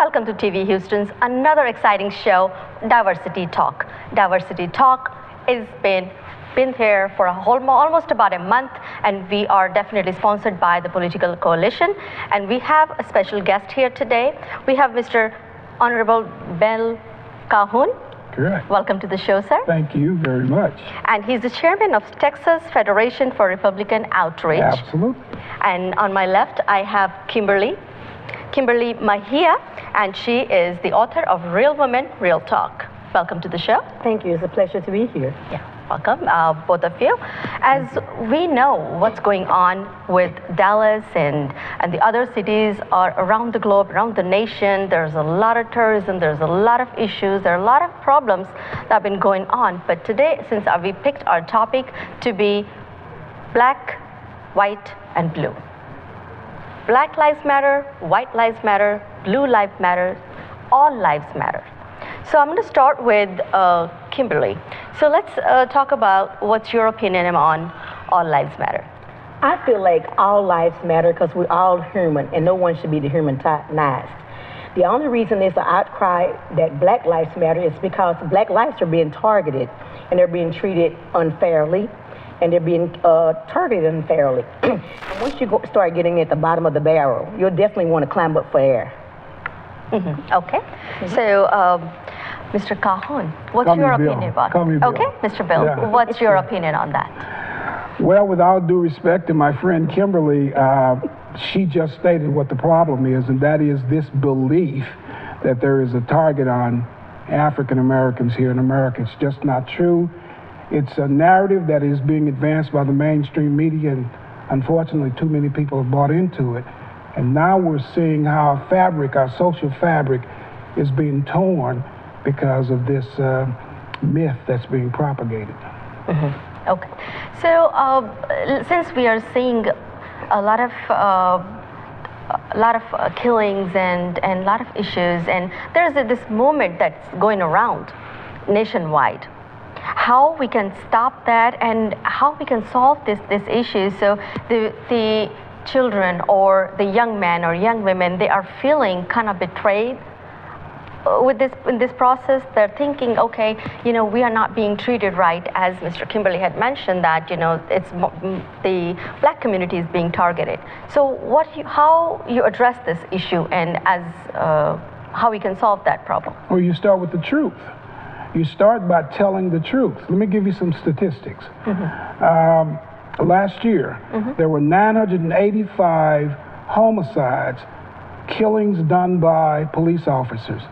Welcome to TV Houston's another exciting show, Diversity Talk. Diversity Talk has been here for almost about a month, and we are definitely sponsored by the Political Coalition. And we have a special guest here today. We have Mr. Honorable Bill Calhoun. Correct. Welcome to the show, sir. Thank you very much. And he's the chairman of Texas Federation for Republican Outreach. Absolutely. And on my left, I have Kimberly Mejia, and she is the author of Real Women, Real Talk. Welcome to the show. Thank you. It's a pleasure to be here. Yeah, welcome, both of you. As we know what's going on with Dallas and the other cities are around the globe, around the nation, there's a lot of terrorism, there's a lot of issues, there are a lot of problems that have been going on. But today, since we picked our topic to be black, white, and blue. Black lives matter, white lives matter, blue lives matter, all lives matter. So I'm going to start with Kimberly. So let's talk about what's your opinion on all lives matter. I feel like all lives matter because we're all human and no one should be dehumanized. The only reason there's an outcry that black lives matter is because black lives are being targeted and they're being treated unfairly and they're being targeted unfairly. And once you start getting at the bottom of the barrel, you'll definitely want to climb up for air. Mm-hmm. Okay. Mm-hmm. So, Mr. Calhoun, what's your opinion about it? Okay, Mr. Bill, yeah. What's your opinion on that? Well, with all due respect to my friend Kimberly, she just stated what the problem is, and that is this belief that there is a target on African Americans here in America. It's just not true. It's a narrative that is being advanced by the mainstream media, and unfortunately too many people have bought into it. And now we're seeing how our social fabric is being torn because of this myth that's being propagated. Mm-hmm. Okay. So since we are seeing a lot of killings and a lot of issues, and there's this movement that's going around nationwide, how we can stop that and how we can solve this issue so the children or the young men or young women, they are feeling kind of betrayed in this process. They're thinking, okay, we are not being treated right, as Mr. Kimberly had mentioned that, it's the black community is being targeted. So how you address this issue and how we can solve that problem? Well, you start with the truth. You start by telling the truth. Let me give you some statistics. Mm-hmm. Last year, mm-hmm. there were 985 homicides, killings done by police officers.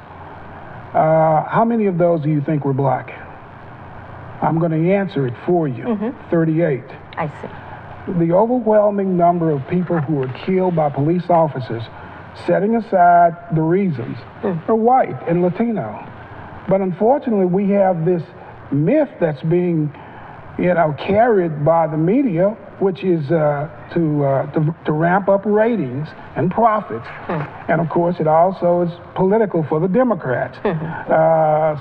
How many of those do you think were black? I'm going to answer it for you. Mm-hmm. 38. I see. The overwhelming number of people who were killed by police officers, setting aside the reasons, are white and Latino. But unfortunately, we have this myth that's being, carried by the media, which is to ramp up ratings and profits. And of course, it also is political for the Democrats,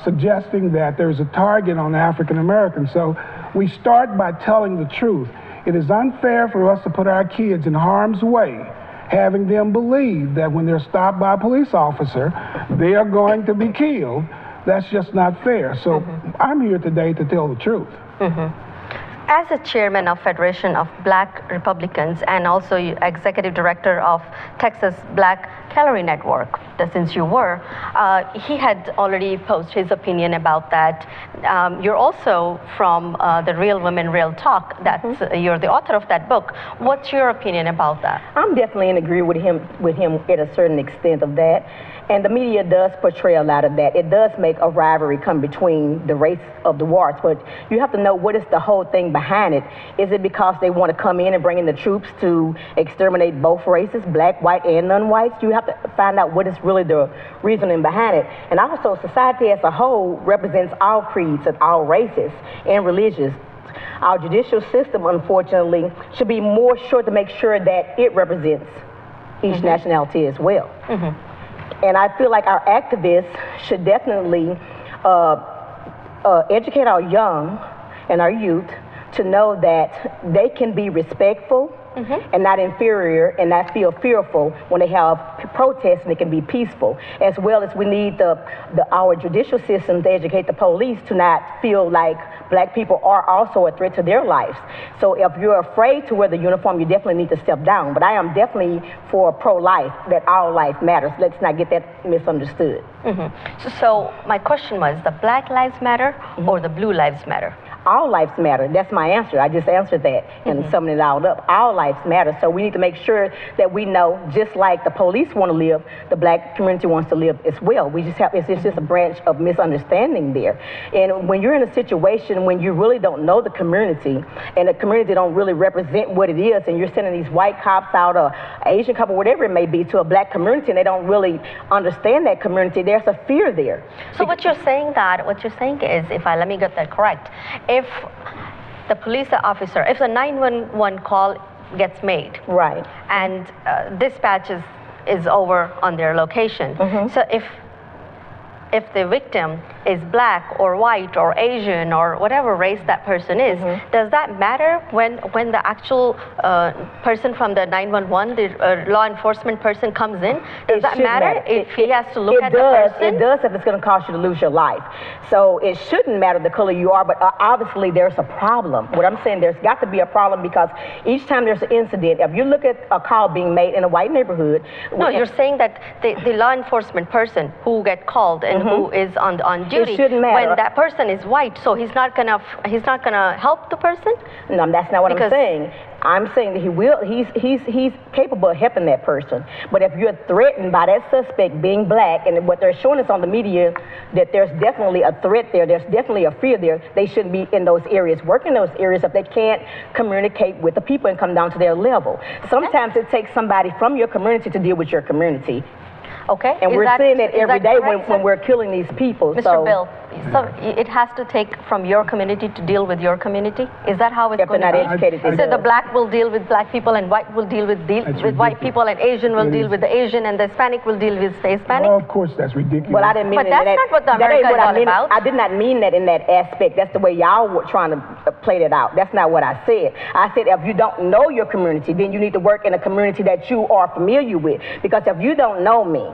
suggesting that there's a target on African Americans. So we start by telling the truth. It is unfair for us to put our kids in harm's way, having them believe that when they're stopped by a police officer, they are going to be killed. That's just not fair. So I'm here today to tell the truth. As a chairman of Federation of Black Republicans and also executive director of Texas Black Calorie Network, since you were, he had already posted his opinion about that. You're also from the Real Women, Real Talk. You're the author of that book. What's your opinion about that? I'm definitely in agreement with him at a certain extent of that. And the media does portray a lot of that. It does make a rivalry come between the race of the wars, but you have to know what is the whole thing behind it. Is it because they want to come in and bring in the troops to exterminate both races, black, white, and non-whites? You have to find out what is really the reasoning behind it. And also, society as a whole represents all creeds and all races and religions. Our judicial system, unfortunately, should be more sure to make sure that it represents each nationality as well. And I feel like our activists should definitely educate our young and our youth to know that they can be respectful and not inferior and not feel fearful when they have protests and it can be peaceful. As well as we need our judicial system to educate the police to not feel like black people are also a threat to their lives. So if you're afraid to wear the uniform, you definitely need to step down. But I am definitely for pro-life, that all life matters. Let's not get that misunderstood. So my question was, the Black Lives Matter or the Blue Lives Matter? All lives matter. That's my answer. I just answered that and summed it all up. All lives matter. So we need to make sure that we know, just like the police want to live, the black community wants to live as well. We just have, it's just a branch of misunderstanding there. And when you're in a situation when you really don't know the community and the community don't really represent what it is, and you're sending these white cops out or Asian cop or whatever it may be to a black community and they don't really understand that community, there's a fear there. So what you're saying is, let me get that correct, if the police officer, if the 911 call gets made, right, and dispatch is over on their location, so if the victim is black or white or Asian or whatever race that person is, does that matter when the actual person from the 911, the law enforcement person comes in? Does that matter if he has to look at the person? It does if it's going to cost you to lose your life. So it shouldn't matter the color you are, but obviously there's a problem. What I'm saying, there's got to be a problem, because each time there's an incident, if you look at a call being made in a white neighborhood. No, you're saying that the law enforcement person who get called and who is on duty, it shouldn't matter. When that person is white, so he's not gonna help the person? No, that's not what I'm saying. I'm saying that he's capable of helping that person. But if you're threatened by that suspect being black, and what they're showing us on the media, that there's definitely a threat there, there's definitely a fear there, they shouldn't be in those areas, working those areas if they can't communicate with the people and come down to their level. Sometimes it takes somebody from your community to deal with your community. Okay. And we're seeing it every day when we're killing these people. Mr. Bill, so it has to take from your community to deal with your community? Is that how it's going to be? If they're not educated, So the black will deal with black people, and white will deal with white people, and Asian will deal with the Asian, and the Hispanic will deal with the Hispanic? Well, of course, that's ridiculous. Well, I didn't mean but that's not what the America is all about. I did not mean that in that aspect. That's the way y'all were trying to play that out. That's not what I said. I said if you don't know your community, then you need to work in a community that you are familiar with. Because if you don't know me,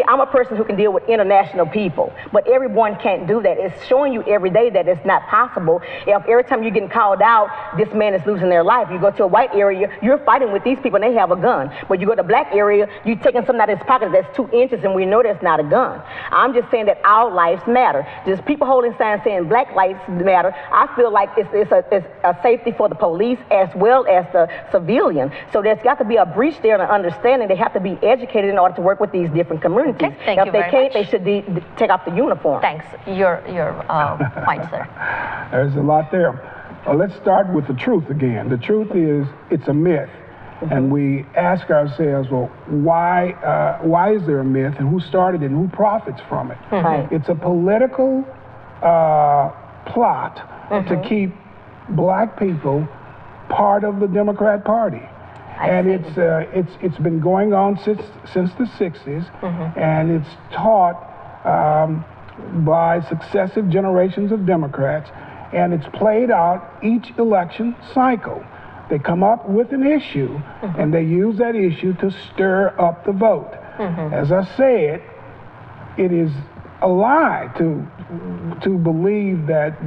I'm a person who can deal with international people, but everyone can't do that. It's showing you every day that it's not possible. If every time you're getting called out, this man is losing their life. You go to a white area, you're fighting with these people and they have a gun. But you go to a black area, you're taking something out of his pocket that's 2 inches and we know that's not a gun. I'm just saying that our lives matter. Just people holding signs saying black lives matter, I feel like it's a safety for the police as well as the civilian. So there's got to be a breach there and an understanding. They have to be educated in order to work with these different communities. Okay, if they can't, they should take off the uniform. Thanks. Your point, sir. There's a lot there. Let's start with the truth again. The truth is, it's a myth. And we ask ourselves, well, why is there a myth, and who started it, and who profits from it? It's a political plot to keep black people part of the Democrat Party. And it's been going on since the 60s, and it's taught by successive generations of Democrats, and it's played out each election cycle. They come up with an issue, and they use that issue to stir up the vote. As I said, it is a lie to believe that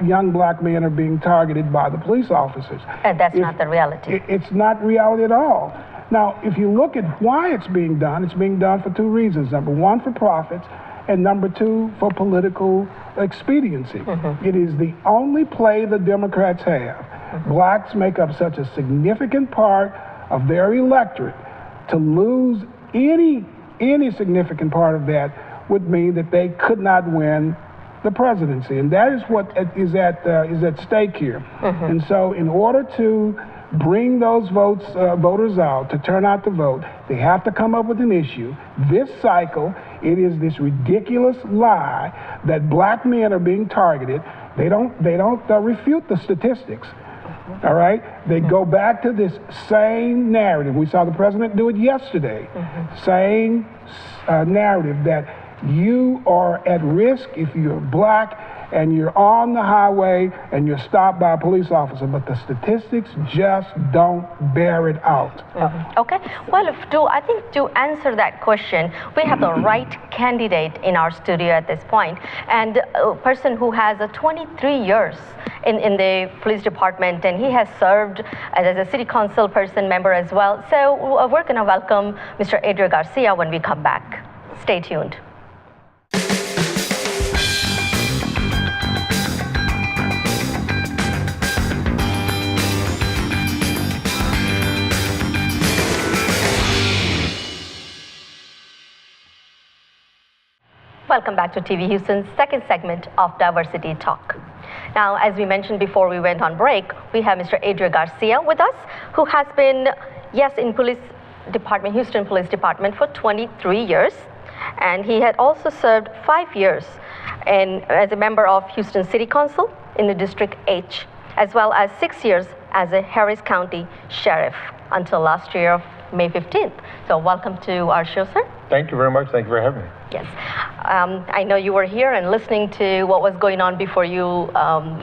young black men are being targeted by the police officers. And that's not the reality. It's not reality at all. Now, if you look at why it's being done for two reasons. Number one, for profits, and number two, for political expediency. It is the only play the Democrats have. Blacks make up such a significant part of their electorate. To lose any significant part of that would mean that they could not win the presidency, and that is what is at stake here. And so, in order to bring those voters out to turn out to vote, they have to come up with an issue. This cycle, it is this ridiculous lie that black men are being targeted. They don't refute the statistics. All right? They go back to this same narrative. We saw the president do it yesterday. Same narrative that You are at risk if you're black and you're on the highway and you're stopped by a police officer, but the statistics just don't bear it out. Okay, well, I think to answer that question, we have the right candidate in our studio at this point, and a person who has 23 years in the police department, and he has served as a city council person member as well. So we're going to welcome Mr. Adrian Garcia when we come back. Stay tuned. Welcome back to TV Houston's second segment of Diversity Talk. Now, as we mentioned before we went on break, we have Mr. Adrian Garcia with us, who has been, in police department, Houston Police Department for 23 years. And he had also served 5 years as a member of Houston City Council in the District H, as well as 6 years as a Harris County Sheriff until last year of May 15th. So welcome to our show, sir. Thank you very much. Thank you for having me. Yes. I know you were here and listening to what was going on before you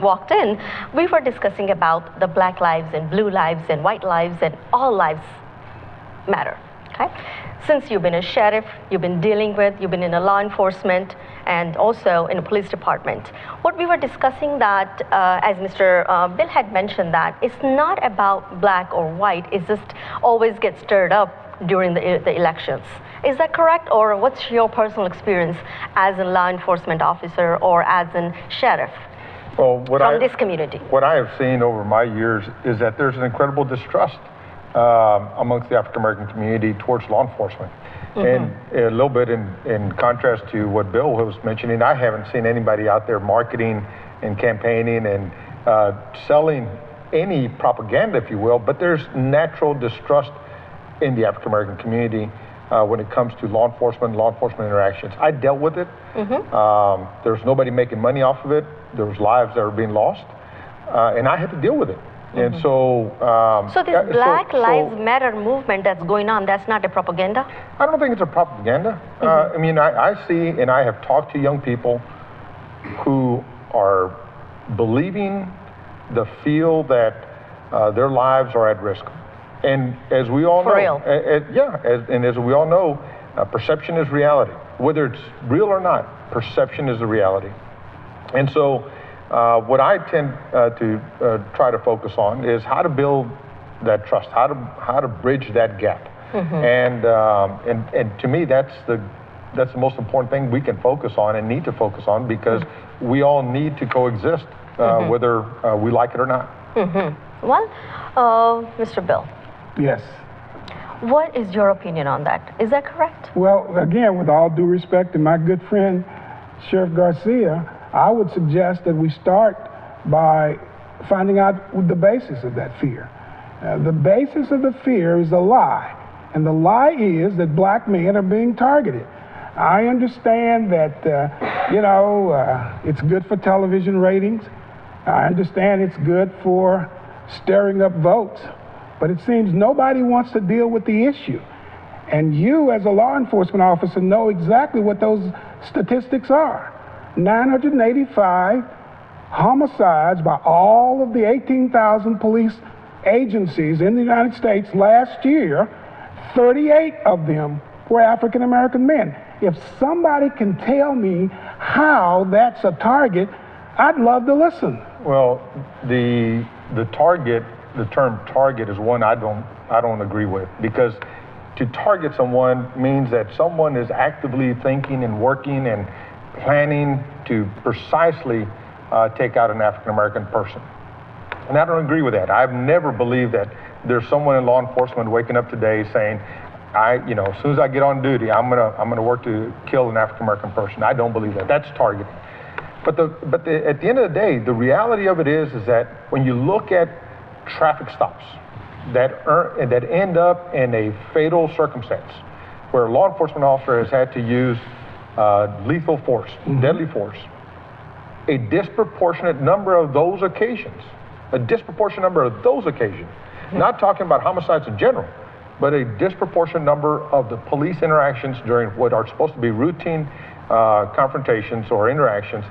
walked in. We were discussing about the black lives and blue lives and white lives, and all lives matter. Okay? Since you've been a sheriff, you've been in a law enforcement and also in a police department. What we were discussing that, as Mr. Bill had mentioned, that it's not about black or white, it just always gets stirred up during the elections. Is that correct, or what's your personal experience as a law enforcement officer or as a sheriff from this community? What I have seen over my years is that there's an incredible distrust amongst the African American community towards law enforcement. And a little bit in contrast to what Bill was mentioning, I haven't seen anybody out there marketing and campaigning and selling any propaganda, if you will, but there's natural distrust in the African American community when it comes to law enforcement interactions. I dealt with it. There's nobody making money off of it. There was lives that were being lost, and I had to deal with it. And so this Black Lives Matter movement that's going on, that's not a propaganda? I don't think it's a propaganda. I mean, I see, and I have talked to young people who are believing the feel that their lives are at risk. And as we all know, as we all know, perception is reality. Whether it's real or not, perception is the reality. And so what I tend to try to focus on is how to build that trust, how to bridge that gap. And to me, that's the most important thing we can focus on and need to focus on, because we all need to coexist, whether we like it or not. Well, Mr. Bill. Yes. What is your opinion on that? Is that correct? Well, again, with all due respect to my good friend, Sheriff Garcia, I would suggest that we start by finding out the basis of that fear. The basis of the fear is a lie, and the lie is that black men are being targeted. I understand that, it's good for television ratings. I understand it's good for stirring up votes. But it seems nobody wants to deal with the issue. And you, as a law enforcement officer, know exactly what those statistics are. 985 homicides by all of the 18,000 police agencies in the United States last year. 38 of them were African American men. If somebody can tell me how that's a target, I'd love to listen. Well, the term target is one I don't agree with, because to target someone means that someone is actively thinking and working and planning to precisely take out an African American person. And I don't agree with that. I've never believed that there's someone in law enforcement waking up today saying, as soon as I get on duty, I'm gonna work to kill an African American person. I don't believe that. That's targeting. But at the end of the day, the reality of it is that when you look at traffic stops that end up in a fatal circumstance, where a law enforcement officer has had to use lethal force, deadly force, a disproportionate number of those occasions, not talking about homicides in general, but a disproportionate number of the police interactions during what are supposed to be routine confrontations or interactions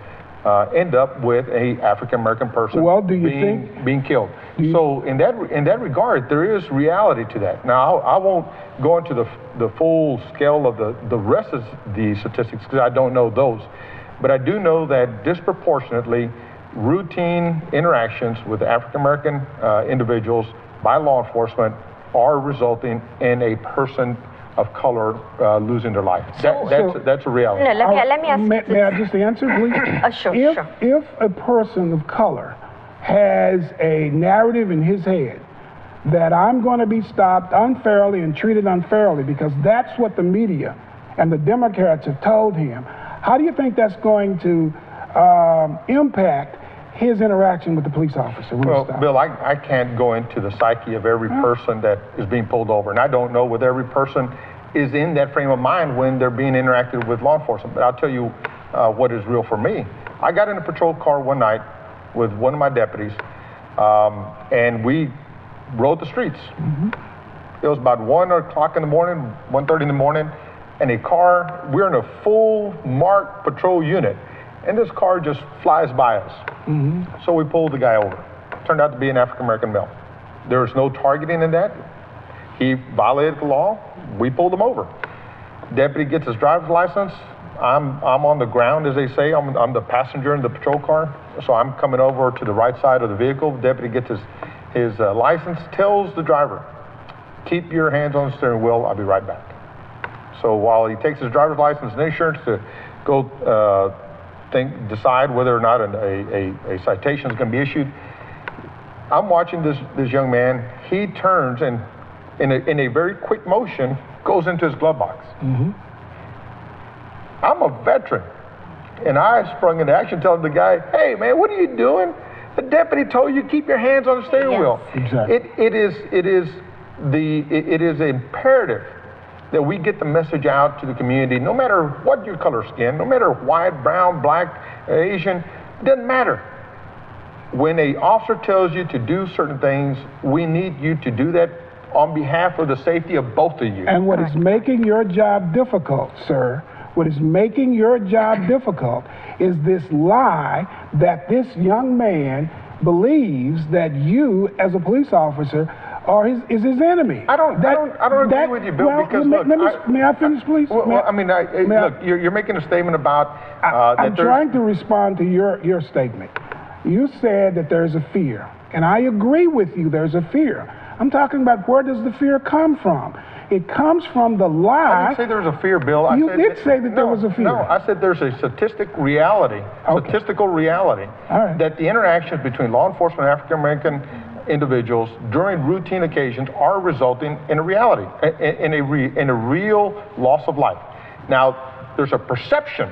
end up with a African American person being killed. So in that regard, there is reality to that. Now I won't go into the full scale of the rest of the statistics because I don't know those, but I do know that disproportionately routine interactions with African American individuals by law enforcement are resulting in a person of color losing their life. That's a reality. No, let me ask. May I just answer, please? Sure, sure. If a person of color has a narrative in his head that I'm going to be stopped unfairly and treated unfairly because that's what the media and the Democrats have told him, how do you think that's going to impact his interaction with the police officer? Well, Bill, I can't go into the psyche of every person that is being pulled over, and I don't know whether every person is in that frame of mind when they're being interacted with law enforcement. But I'll tell you what is real for me. I got in a patrol car one night with one of my deputies, and we rode the streets. It was about 1 o'clock in the morning, 1:30 in the morning, and we're in a full marked patrol unit. And this car just flies by us. So we pulled the guy over. Turned out to be an African-American male. There was no targeting in that. He violated the law. We pulled him over. Deputy gets his driver's license. I'm on the ground, as they say. I'm the passenger in the patrol car. So I'm coming over to the right side of the vehicle. Deputy gets his license, tells the driver, keep your hands on the steering wheel. I'll be right back. So while he takes his driver's license and insurance to go decide whether or not a citation is going to be issued, I'm watching this young man. He turns and in a very quick motion goes into his glove box. I'm a veteran, and I sprung into action telling the guy, hey man, what are you doing? The deputy told you keep your hands on the steering wheel. Exactly. It is imperative that we get the message out to the community, no matter what your color skin, no matter white, brown, black, Asian, it doesn't matter. When an officer tells you to do certain things, we need you to do that on behalf of the safety of both of you. And what is making your job difficult, sir, what is making your job difficult is this lie that this young man believes that you, as a police officer, is his enemy. I don't agree with you, Bill, because may I finish, please? Look, you're making a statement about I'm trying to respond to your statement. You said that there's a fear, and I agree with you, there's a fear. I'm talking about where does the fear come from? It comes from the lie. I didn't say there was a fear, Bill. You did say that there was a fear. No, I said there's a statistical reality that the interactions between law enforcement and African American individuals during routine occasions are resulting in a reality, in a real loss of life. Now, there's a perception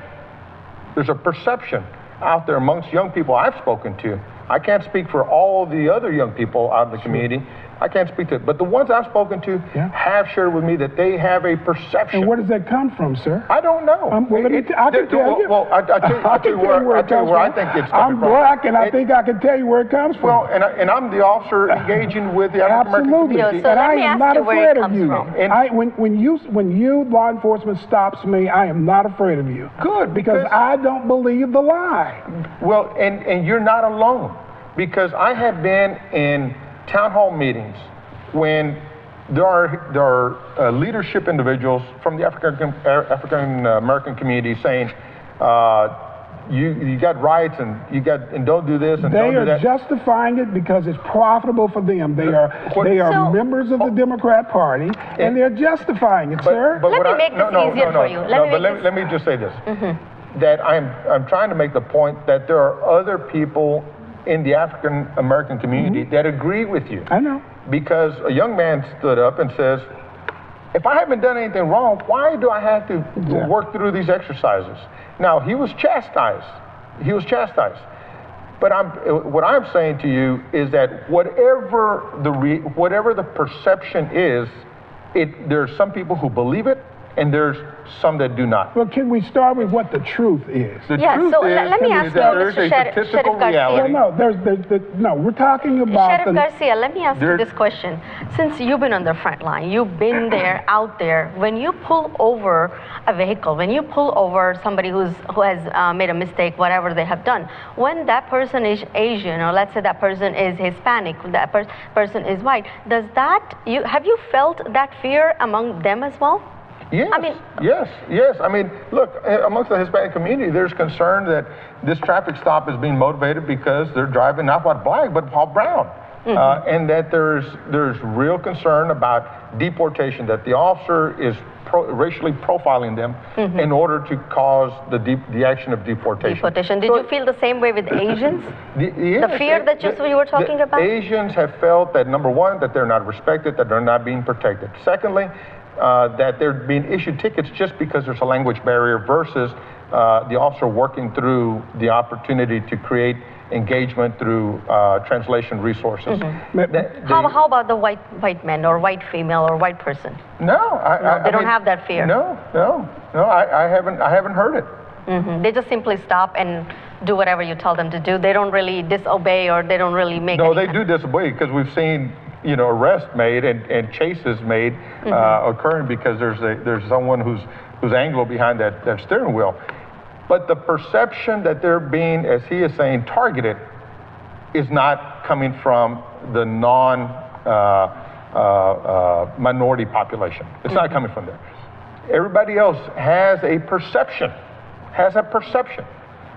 out there amongst young people I've spoken to. I can't speak for all the other young people out in the community. I can't speak to it. But the ones I've spoken to have shared with me that they have a perception. And where does that come from, sir? I don't know. I can tell you. Well, I'll tell you where I think it's coming from. I'm black, and I think I can tell you where it comes from. Well, and I'm the officer engaging with the African American community. So and let I me am ask not you where it afraid of comes you. from. When you law enforcement stops me, I am not afraid of you. Good, because I don't believe the lie. Well, and you're not alone, because I have been in town hall meetings when there are leadership individuals from the African American community saying, you got rights and don't do this and don't do that. They are justifying it because it's profitable for them. They are members of the Democrat Party, and they're justifying it, sir. Let me make this easier for you. Let me just say this: that I'm trying to make the point that there are other people in the African American community that agree with you. I know. Because a young man stood up and says, if I haven't done anything wrong, why do I have to work through these exercises? Now, he was chastised. But what I'm saying to you is that whatever the perception is, there's some people who believe it and there's some that do not. Well, can we start with what the truth is? The Yeah, truth so is, let me ask is that you, there's Mr. a Sheriff statistical Garcia. reality. No, we're talking about Sheriff Garcia, let me ask you this question. Since you've been on the front line, you've been there, out there, when you pull over a vehicle, when you pull over somebody who has made a mistake, whatever they have done, when that person is Asian, or let's say that person is Hispanic, that person is white, have you felt that fear among them as well? Yes, I mean, yes. I mean, look, amongst the Hispanic community, there's concern that this traffic stop is being motivated because they're driving not white black, but white brown. And that there's real concern about deportation, that the officer is racially profiling them in order to cause the action of deportation. Did you feel the same way with Asians? Yes, the fear that you were talking about? Asians have felt that, number one, that they're not respected, that they're not being protected. Secondly, that they're being issued tickets just because there's a language barrier versus the officer working through the opportunity to create engagement through translation resources. How about the white man or white female or white person? No, they don't have that fear. No, I haven't heard it. They just simply stop and do whatever you tell them to do. They don't really disobey, or they don't really make. No, they do disobey, because we've seen arrests made and chases made occurring because there's someone who's Anglo behind that steering wheel. But the perception that they're being, as he is saying, targeted is not coming from the minority population. It's not coming from there. Everybody else has a perception.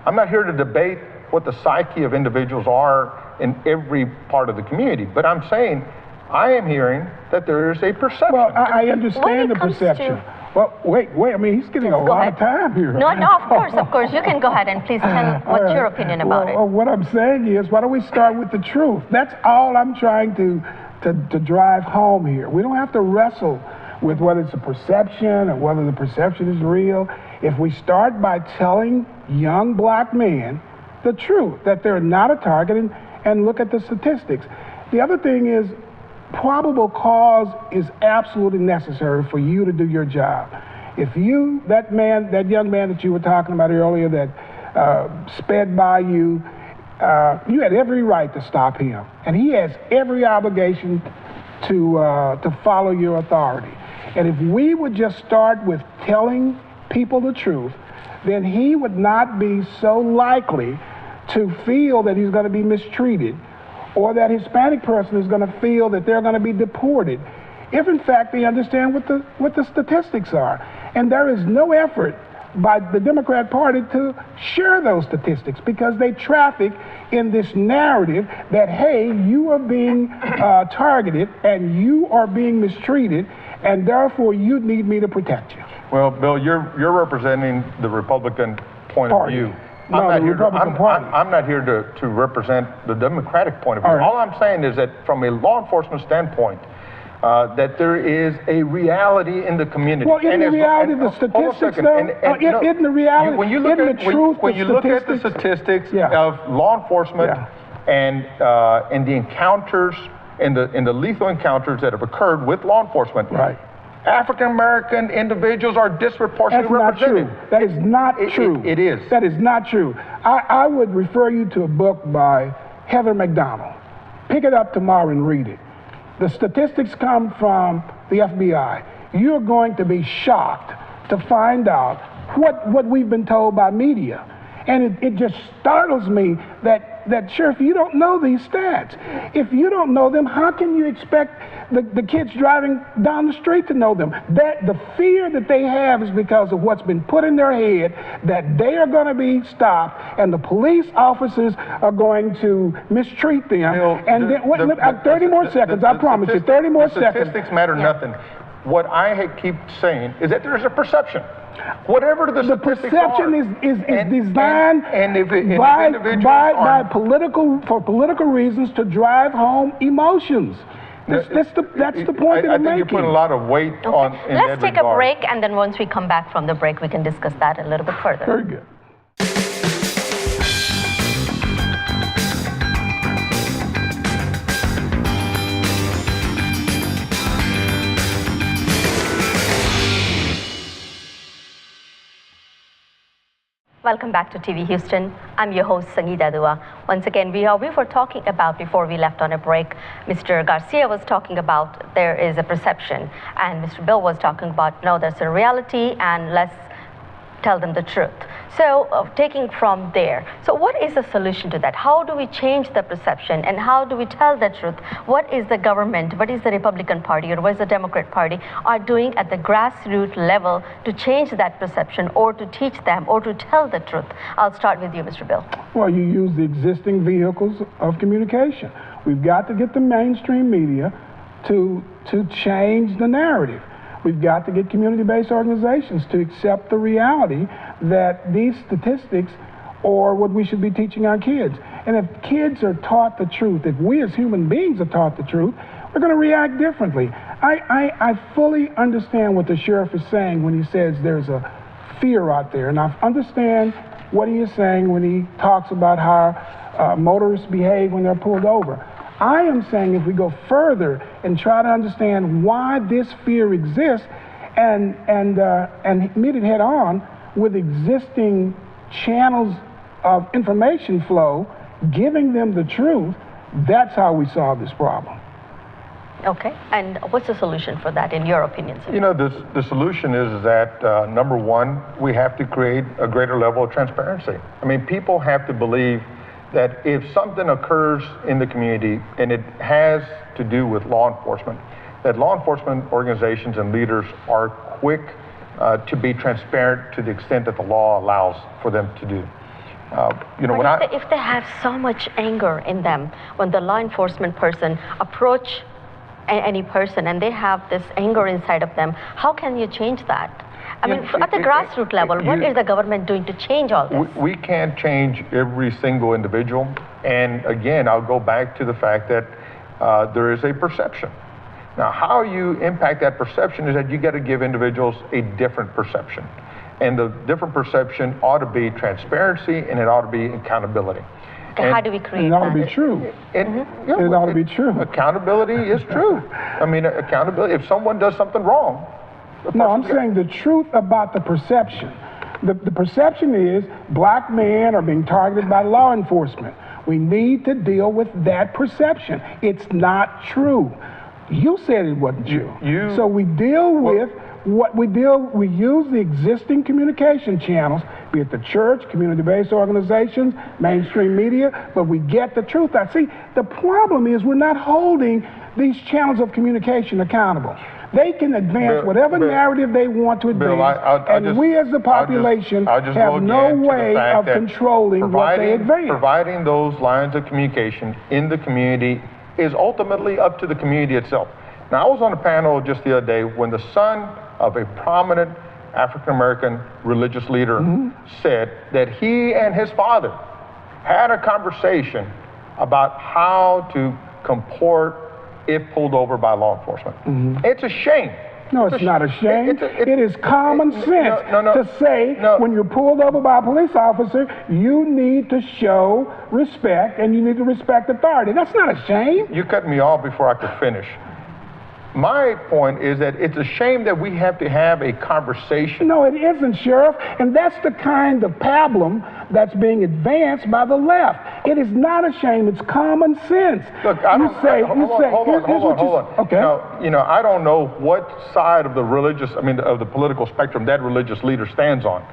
I'm not here to debate what the psyche of individuals are in every part of the community, but I'm saying I am hearing that there is a perception. Well, I understand the perception. Well, wait. I mean, he's getting a lot of time here. No, of course. You can go ahead and please tell what's your opinion about it. Well, what I'm saying is, why don't we start with the truth? That's all I'm trying to drive home here. We don't have to wrestle with whether it's a perception or whether the perception is real. If we start by telling young black men the truth, that they're not a target, and look at the statistics. The other thing is, probable cause is absolutely necessary for you to do your job. If that young man that you were talking about earlier that sped by you, you had every right to stop him, and he has every obligation to follow your authority. And if we would just start with telling people the truth, then he would not be so likely to feel that he's going to be mistreated, or that Hispanic person is going to feel that they're going to be deported, if in fact they understand what the statistics are. And there is no effort by the Democrat Party to share those statistics, because they traffic in this narrative that, hey, you are being targeted and you are being mistreated, and therefore you need me to protect you. Well, Bill, you're representing the Republican point of view. No, the Republican Party. I'm not here to represent the Democratic point of view. All I'm saying is that from a law enforcement standpoint, that there is a reality in the community. Well, isn't the reality the statistics, though? Isn't the reality, when you look isn't the truth, when you look at the statistics of law enforcement and the encounters and the lethal encounters that have occurred with law enforcement, right, African American individuals are disproportionately represented. That is not true. It is. That is not true. I would refer you to a book by Heather McDonald. Pick it up tomorrow and read it. The statistics come from the FBI. You're going to be shocked to find out what we've been told by media. And it just startles me that Sheriff, you don't know these stats. If you don't know them, how can you expect the kids driving down the street to know them? The fear that they have is because of what's been put in their head, that they are going to be stopped and the police officers are going to mistreat them. 30 more seconds, I promise you, 30 more seconds. Statistics matter nothing. What I keep saying is that there's a perception. Whatever the perception is designed for political reasons to drive home emotions. That's the point that I'm making. I think you put a lot of weight on. Let's take a break, and then once we come back from the break, we can discuss that a little bit further. Very good. Welcome back to TV Houston. I'm your host, Sangeeta Dua. Once again, we were talking about, before we left on a break, Mr. Garcia was talking about there is a perception, and Mr. Bill was talking about, no, there's a reality, and let's tell them the truth. So taking from there, so what is the solution to that? How do we change the perception, and how do we tell the truth? What is the government, what is the Republican Party, or what is the Democrat Party are doing at the grassroots level to change that perception, or to teach them, or to tell the truth? I'll start with you, Mr. Bill. Well, you use the existing vehicles of communication. We've got to get the mainstream media to change the narrative. We've got to get community-based organizations to accept the reality that these statistics are what we should be teaching our kids. And if kids are taught the truth, if we as human beings are taught the truth, we're going to react differently. I fully understand what the sheriff is saying when he says there's a fear out there. And I understand what he is saying when he talks about how motorists behave when they're pulled over. I am saying if we go further and try to understand why this fear exists and meet it head on with existing channels of information flow, giving them the truth, that's how we solve this problem. Okay, and what's the solution for that, in your opinion, sir? You know, the solution is that, number one, we have to create a greater level of transparency. I mean, people have to believe that if something occurs in the community and it has to do with law enforcement, that law enforcement organizations and leaders are quick to be transparent to the extent that the law allows for them to do. You know, but if they have so much anger in them, when the law enforcement person approach any person and they have this anger inside of them, how can you change that? I mean, at the grassroots level, what is the government doing to change all this? We can't change every single individual. And again, I'll go back to the fact that there is a perception. Now, how you impact that perception is that you got to give individuals a different perception. And the different perception ought to be transparency, and it ought to be accountability. Okay, how do we create that? It ought to be true. It ought to be true. Accountability is true. I mean, accountability, if someone does something wrong, no, I'm saying the truth about the perception. The perception is black men are being targeted by law enforcement. We need to deal with that perception. It's not true. You said it wasn't true. So we deal with we use the existing communication channels, be it the church, community-based organizations, mainstream media, but we get the truth out. See, the problem is we're not holding these channels of communication accountable. They can advance whatever narrative they want to advance, and we as the population have no way of controlling what they advance. Providing those lines of communication in the community is ultimately up to the community itself. Now, I was on a panel just the other day when the son of a prominent African-American religious leader said that he and his father had a conversation about how to comport if pulled over by law enforcement. It's a shame. No, it's not a shame. It is common sense to say when you're pulled over by a police officer, you need to show respect and you need to respect authority. That's not a shame. You cut me off before I could finish. My point is that it's a shame that we have to have a conversation. No, it isn't, Sheriff. And that's the kind of pablum that's being advanced by the left. It is not a shame. It's common sense. Look, hold on. Okay. I don't know what side of the of the political spectrum that religious leader stands on.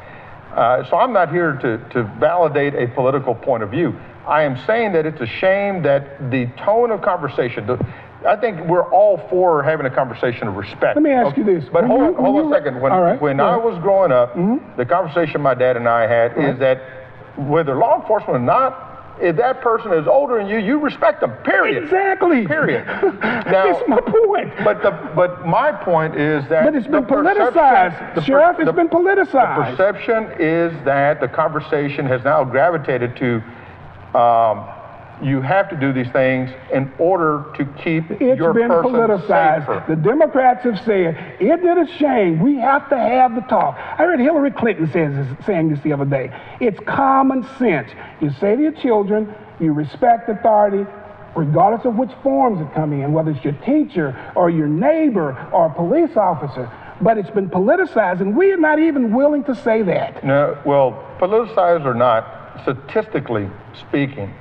So I'm not here to validate a political point of view. I am saying that it's a shame that the tone of conversation, I think we're all for having a conversation of respect. Let me ask you this. But hold on a second. When I was growing up, the conversation my dad and I had is that whether law enforcement or not, if that person is older than you, you respect them, period. Exactly. Period. Now, that's my point. But my point is that... But it's been politicized, Sheriff. It's been politicized. The perception is that the conversation has now gravitated to you have to do these things in order to keep your person politicized. safer. The Democrats have said, isn't it a shame? We have to have the talk. I heard Hillary Clinton saying this the other day. It's common sense. You say to your children, you respect authority, regardless of which forms it come in, whether it's your teacher or your neighbor or a police officer. but it's been politicized, and we are not even willing to say that. No, well, politicized or not, statistically speaking,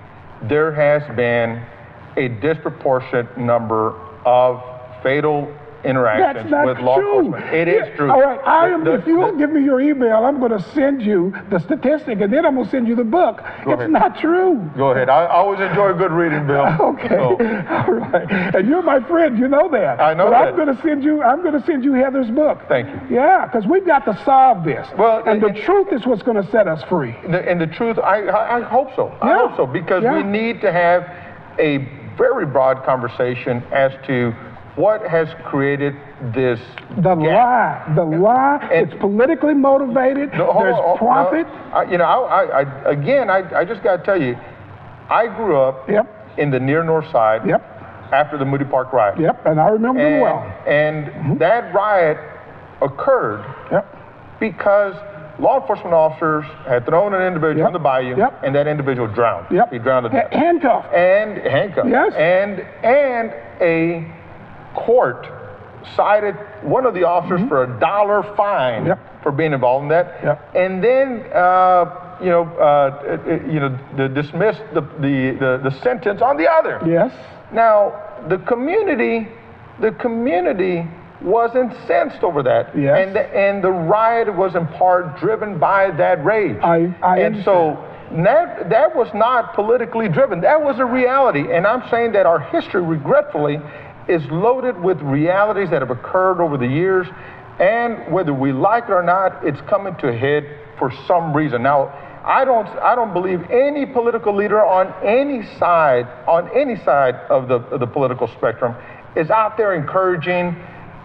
there has been a disproportionate number of fatal interactions with law enforcement. It is true. All right, if you won't give me your email, I'm going to send you the statistic, and then I'm going to send you the book. It's not true. Go ahead. I always enjoy good reading, Bill. Okay. So. All right. And you're my friend. You know that. I know but that. I'm going to send you Heather's book. Thank you. Yeah, because we've got to solve this. Well, and the truth is what's going to set us free. And the truth, I hope so. I hope so, because we need to have a very broad conversation as to what has created this lie. It's politically motivated. There's profit. I just got to tell you, I grew up in the near north side after the Moody Park riot. Yep, and I remember it well. And that riot occurred because law enforcement officers had thrown an individual in the bayou, and that individual drowned. He drowned to death. Handcuffed. Yes. And a court cited one of the officers for a $1 fine for being involved in that, and then dismissed the sentence on the other. Yes. Now the community was incensed over that, and the riot was in part driven by that rage. And so that was not politically driven. That was a reality, and I'm saying that our history, regretfully, is loaded with realities that have occurred over the years, and whether we like it or not, it's coming to a head for some reason. Now, I don't believe any political leader on any side of the political spectrum is out there encouraging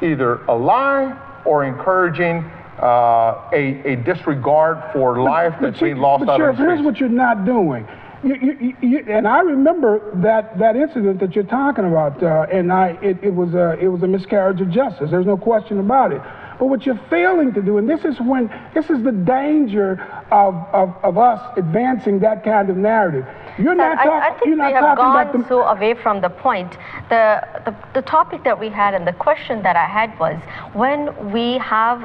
either a lie or encouraging a disregard for life that's being lost out of the streets. Here's what you're not doing. And I remember that incident that you're talking about, it was a miscarriage of justice. There's no question about it. But what you're failing to do, and this is the danger of us advancing that kind of narrative. I think we have gone so away from the point. The topic that we had and the question that I had was, when we have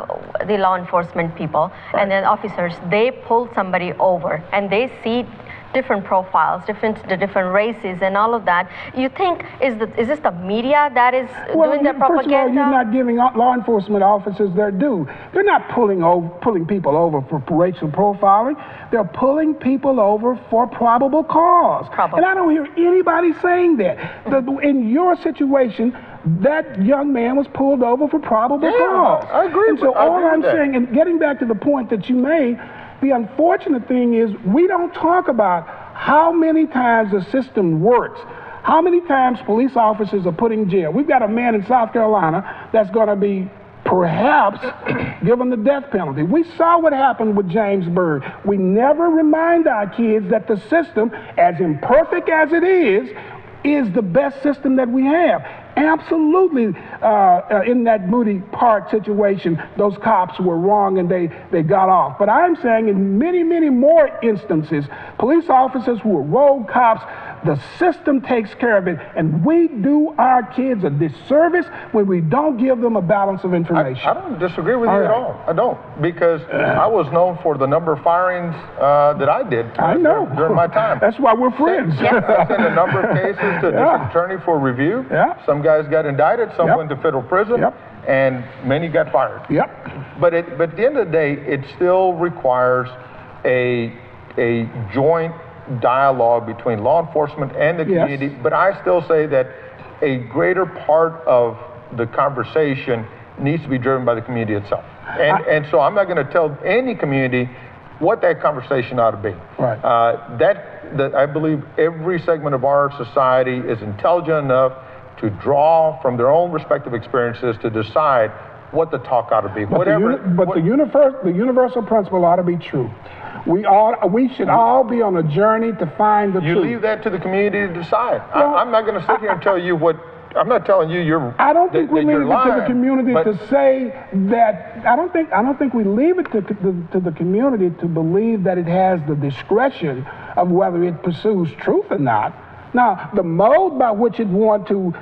the law enforcement people and then officers, they pull somebody over and they see different profiles, the different races and all of that. You think, is this the media that is doing the propaganda? First of all, you're not giving law enforcement officers their due. They're not pulling people over for racial profiling. They're pulling people over for probable cause. And I don't hear anybody saying that. In your situation, that young man was pulled over for probable cause. I agree. And so all I'm saying, and getting back to the point that you made, the unfortunate thing is we don't talk about how many times the system works, how many times police officers are put in jail. We've got a man in South Carolina that's going to be perhaps given the death penalty. We saw what happened with James Byrd. We never remind our kids that the system, as imperfect as it is the best system that we have. Absolutely, in that Moody Park situation, those cops were wrong and they got off. But I'm saying in many, many more instances, police officers who are rogue cops, the system takes care of it, and we do our kids a disservice when we don't give them a balance of information. I don't disagree with you at all. I don't, because I was known for the number of firings that I did during my time. That's why we're friends. I sent a number of cases to the district attorney for review. Some guys got indicted, some went to federal prison, and many got fired. But at the end of the day, it still requires a joint dialogue between law enforcement and the community. But I still say that a greater part of the conversation needs to be driven by the community itself. And so I'm not going to tell any community what that conversation ought to be. I believe every segment of our society is intelligent enough to draw from their own respective experiences to decide what the talk ought to be. But the universal principle ought to be true. We should all be on a journey to find the truth. You leave that to the community to decide. I'm not going to sit here and tell you what. I'm not telling you you're. I don't think we leave it to the community to say that. I don't think we leave it to the community to believe that it has the discretion of whether it pursues truth or not. Now, the mode by which it wants to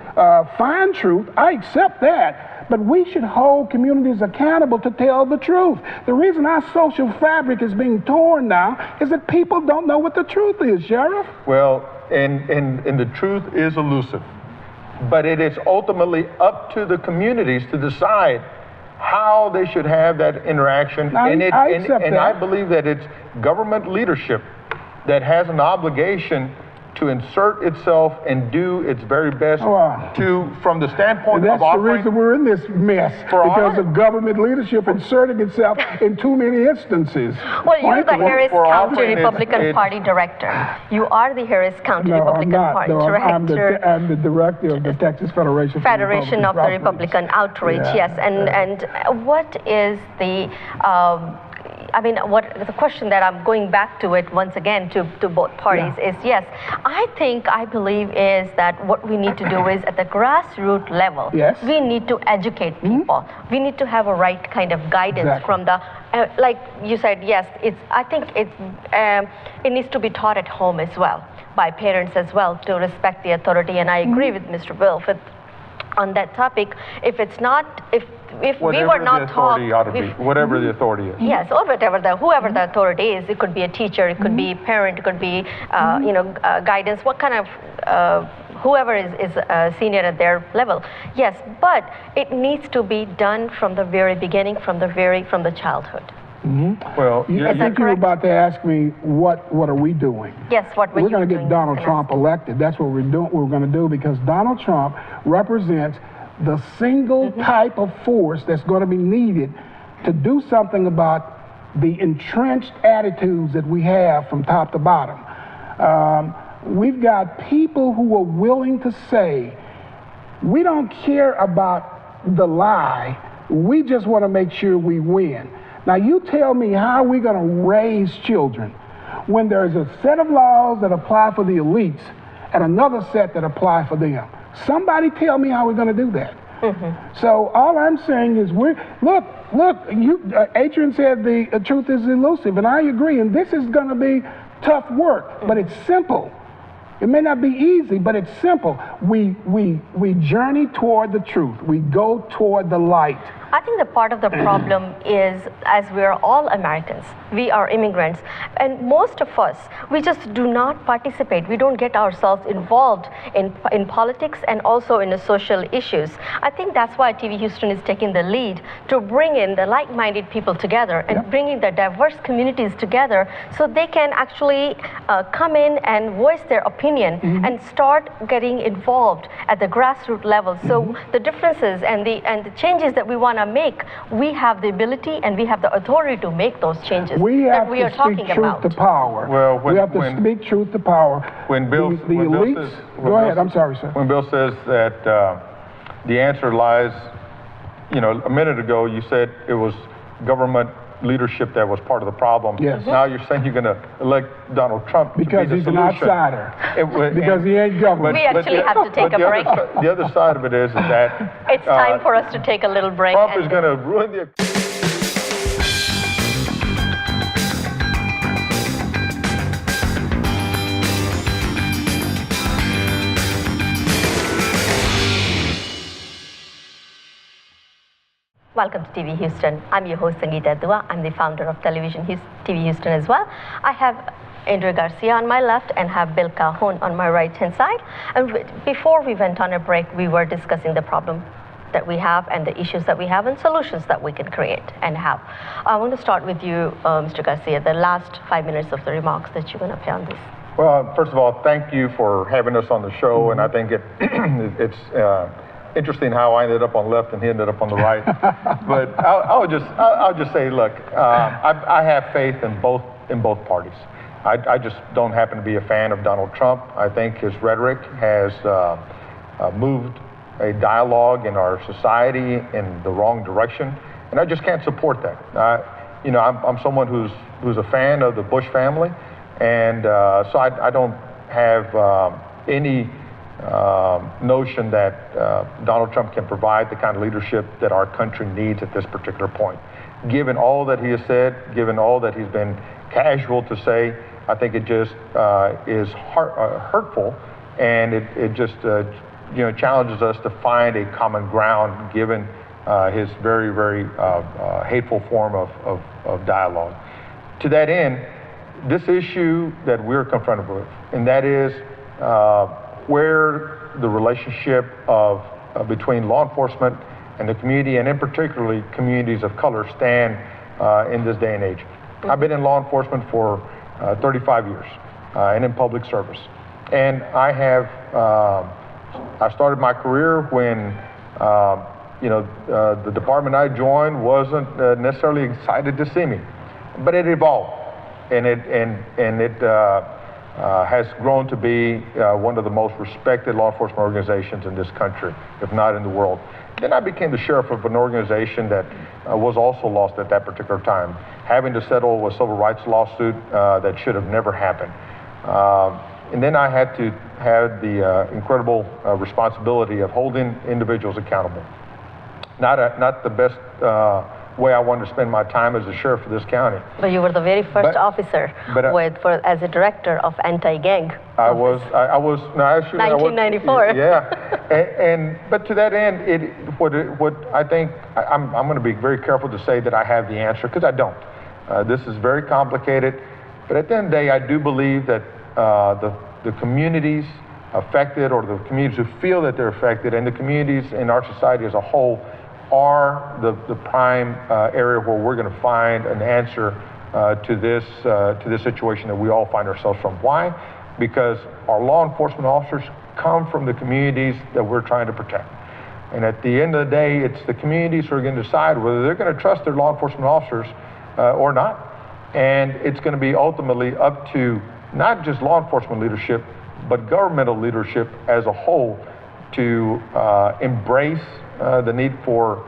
find truth, I accept that. but we should hold communities accountable to tell the truth. The reason our social fabric is being torn now is that people don't know what the truth is, Sheriff. Well, and the truth is elusive, but it is ultimately up to the communities to decide how they should have that interaction. I accept that. I believe that it's government leadership that has an obligation to insert itself and do its very best from the standpoint of offering. That's the reason we're in this mess, because of government leadership inserting itself in too many instances. Well, you're the Harris County Republican Party director. You are the Harris County Republican Party director. I'm the director of the Texas Federation of the Republican Outreach, yes. And what is the the question that I'm going back to it once again to both parties is, yes, I believe is that what we need to do is at the grassroots level, we need to educate people. We need to have a right kind of guidance from the, like you said, yes, I think it needs to be taught at home as well, by parents as well, to respect the authority. And I agree with Mr. Bill on that topic. If it's not, if we were not taught, whatever the authority is. Yes, or whoever the authority is. It could be a teacher, it could be a parent, it could be guidance. What kind of whoever is senior at their level. Yes, but it needs to be done from the very beginning, from the childhood. Well, I think you were about to ask me what are we doing? Yes, what we're going to get Donald Trump elected. That's what we're doing. We're going to do, because Donald Trump represents the single type of force that's going to be needed to do something about the entrenched attitudes that we have from top to bottom. We've got people who are willing to say, we don't care about the lie, we just want to make sure we win. Now you tell me, how are we going to raise children when there's a set of laws that apply for the elites and another set that apply for them? Somebody tell me how we're going to do that. So all I'm saying is, look, Adrian said the truth is elusive, and I agree, and this is going to be tough work, but it's simple. It may not be easy, but it's simple. We journey toward the truth. We go toward the light. I think the part of the problem is, as we are all Americans, we are immigrants, and most of us, we just do not participate. We don't get ourselves involved in politics and also in the social issues. I think that's why TV Houston is taking the lead to bring in the like-minded people together and bringing the diverse communities together, so they can actually come in and voice their opinion and start getting involved at the grassroots level. So the differences and the changes that we want to make, we have the ability and we have the authority to make those changes that we are talking about. To power. Well, we have to speak truth to power. When Bill, the elites, go ahead. I'm sorry, sir. When Bill says that the answer lies, a minute ago you said it was government leadership that was part of the problem. Yes. Now you're saying you're going to elect Donald Trump because he's an outsider. Because he ain't government. We actually have to take a break. The other side of it is that it's time for us to take a little break. Trump is going to ruin the. Welcome to TV Houston. I'm your host, Sangeeta Dua. I'm the founder of TV Houston as well. I have Andrew Garcia on my left and have Bill Calhoun on my right-hand side. And before we went on a break, we were discussing the problem that we have and the issues that we have and solutions that we can create and have. I want to start with you, Mr. Garcia, the last 5 minutes of the remarks that you're going to pay on this. Well, first of all, thank you for having us on the show, and I think it's interesting how I ended up on left and he ended up on the right. But I'll just say, look, I have faith in both parties. I just don't happen to be a fan of Donald Trump. I think his rhetoric has moved a dialogue in our society in the wrong direction, and I just can't support that. I'm someone who's a fan of the Bush family, and so I don't have any notion that Donald Trump can provide the kind of leadership that our country needs at this particular point. Given all that he has said, given all that he's been casual to say, I think it just is hurtful, and it just challenges us to find a common ground given his very, very hateful form of dialogue. To that end, this issue that we're confronted with, and that is where the relationship between law enforcement and the community, and in particularly communities of color, stand in this day and age. I've been in law enforcement for 35 years and in public service. And I started my career when the department I joined wasn't necessarily excited to see me, but it evolved, and it has grown to be one of the most respected law enforcement organizations in this country, if not in the world. Then I became the sheriff of an organization that was also lost at that particular time, having to settle a civil rights lawsuit that should have never happened. And then I had to have the incredible responsibility of holding individuals accountable. Not the best way I wanted to spend my time as a sheriff of this county. But you were the very first officer as a director of anti-gang. I was. No, actually, 1994. But to that end, what I think I'm going to be very careful to say that I have the answer, because I don't. This is very complicated. But at the end of the day, I do believe that the communities affected, or the communities who feel that they're affected, and the communities in our society as a whole, are the prime area where we're going to find an answer to this situation that we all find ourselves from. Why? Because our law enforcement officers come from the communities that we're trying to protect. And at the end of the day, it's the communities who are going to decide whether they're going to trust their law enforcement officers or not. And it's going to be ultimately up to not just law enforcement leadership, but governmental leadership as a whole to embrace the need for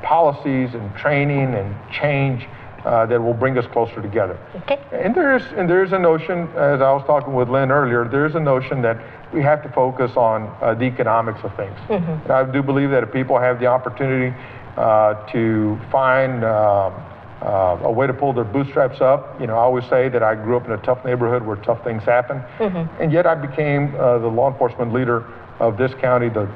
policies and training and change that will bring us closer together. Okay. And there's a notion, as I was talking with Lynn earlier, there's a notion that we have to focus on the economics of things. Mm-hmm. And I do believe that if people have the opportunity to find a way to pull their bootstraps up, I always say that I grew up in a tough neighborhood where tough things happen, mm-hmm. and yet I became the law enforcement leader of this county, the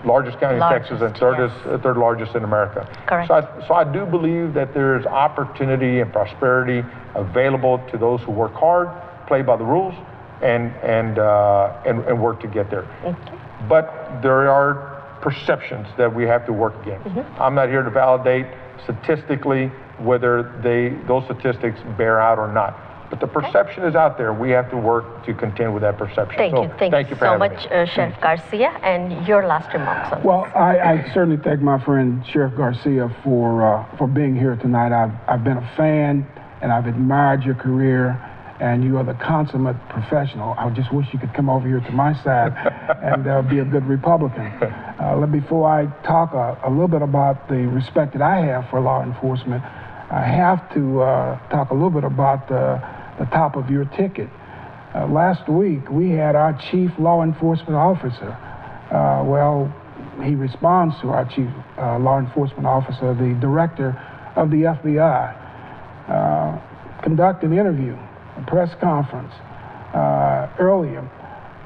largest county in Texas, and third largest in America. Correct. So I do believe that there's opportunity and prosperity available to those who work hard, play by the rules, and work to get there. Okay. But there are perceptions that we have to work against. Mm-hmm. I'm not here to validate statistically whether those statistics bear out or not. But the perception is out there. We have to work to contend with that perception. Thank you so much, Sheriff Garcia. And your last remarks on Well, I certainly thank my friend Sheriff Garcia for being here tonight. I've been a fan, and I've admired your career, and you are the consummate professional. I just wish you could come over here to my side and be a good Republican. Before I talk a little bit about the respect that I have for law enforcement, I have to talk a little bit about the top of your ticket. Last week, we had our chief law enforcement officer. He responds to our chief law enforcement officer, the director of the FBI, conduct an interview, a press conference earlier.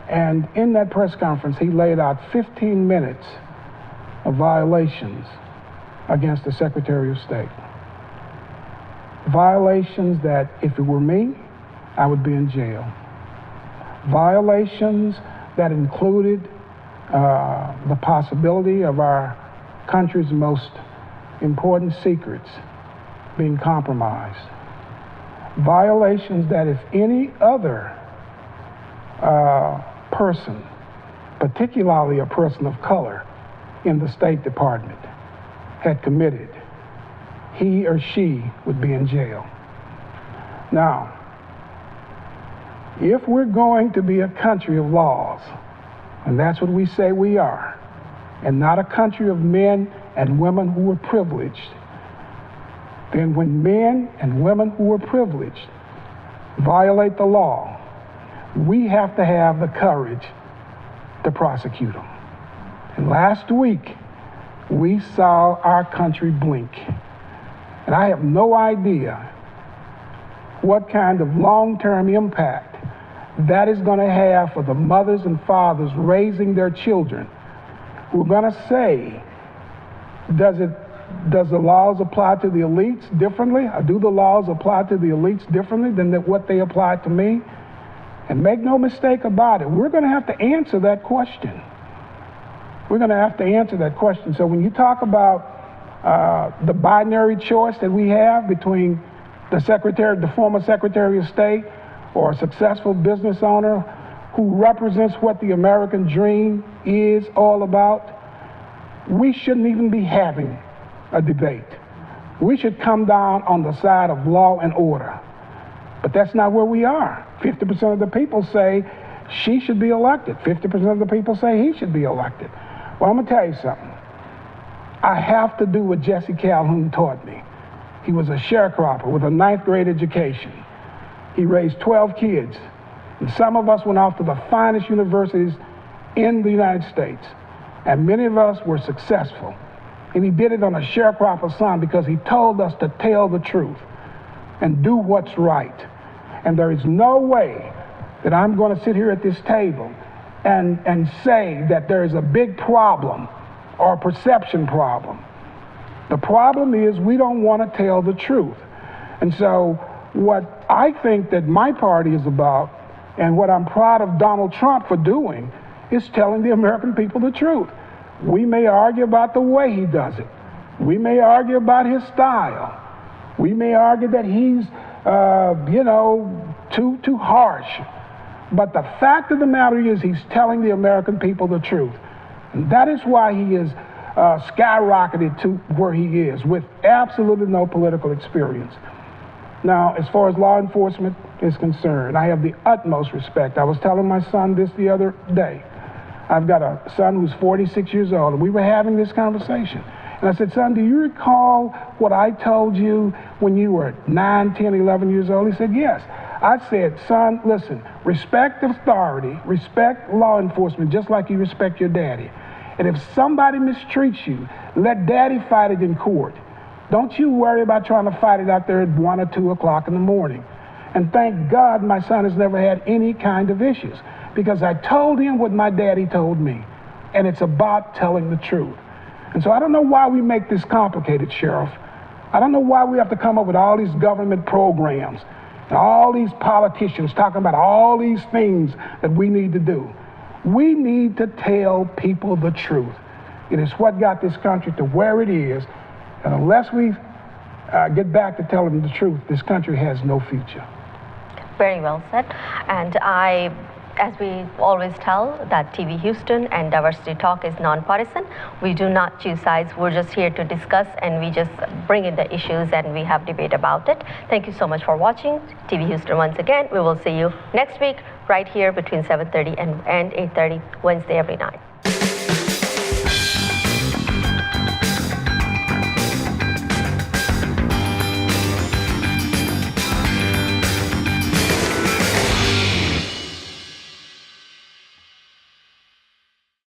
And in that press conference, he laid out 15 minutes of violations against the Secretary of State. Violations that, if it were me, I would be in jail. Violations that included the possibility of our country's most important secrets being compromised. Violations that if any other person, particularly a person of color in the State Department, had committed, he or she would be in jail. Now, if we're going to be a country of laws, and that's what we say we are, and not a country of men and women who are privileged, then when men and women who are privileged violate the law, we have to have the courage to prosecute them. And last week, we saw our country blink. And I have no idea what kind of long-term impact that is going to have for the mothers and fathers raising their children, who are going to say Does the laws apply to the elites differently? Or do the laws apply to the elites differently than what they apply to me? And make no mistake about it, we're going to have to answer that question. We're going to have to answer that question. So when you talk about the binary choice that we have between the former Secretary of State, or a successful business owner who represents what the American dream is all about, we shouldn't even be having a debate. We should come down on the side of law and order. But that's not where we are. 50% of the people say she should be elected. 50% of the people say he should be elected. Well, I'm going to tell you something. I have to do what Jesse Calhoun taught me. He was a sharecropper with a 9th grade education. He raised 12 kids. And some of us went off to the finest universities in the United States. And many of us were successful. And he did it on a sharecropper's son because he told us to tell the truth and do what's right. And there is no way that I'm going to sit here at this table and say that there is a big problem or a perception problem. The problem is we don't want to tell the truth. And so what I think that my party is about, and what I'm proud of Donald Trump for doing, is telling the American people the truth. We may argue about the way he does it. We may argue about his style. We may argue that he's, too harsh. But the fact of the matter is he's telling the American people the truth. And that is why he is skyrocketed to where he is with absolutely no political experience. Now, as far as law enforcement is concerned, I have the utmost respect. I was telling my son this the other day. I've got a son who's 46 years old, and we were having this conversation. And I said, son, do you recall what I told you when you were 9, 10, 11 years old? He said, yes. I said, son, listen, respect authority, respect law enforcement, just like you respect your daddy. And if somebody mistreats you, let daddy fight it in court. Don't you worry about trying to fight it out there at 1 or 2 o'clock in the morning. And thank God my son has never had any kind of issues, because I told him what my daddy told me. And it's about telling the truth. And so I don't know why we make this complicated, Sheriff. I don't know why we have to come up with all these government programs and all these politicians talking about all these things that we need to do. We need to tell people the truth. It is what got this country to where it is. And unless we get back to telling the truth, this country has no future. Very well said. And as we always tell, that TV Houston and Diversity Talk is nonpartisan. We do not choose sides. We're just here to discuss, and we just bring in the issues and we have debate about it. Thank you so much for watching TV Houston once again. We will see you next week right here between 7:30 and 8:30 Wednesday every night.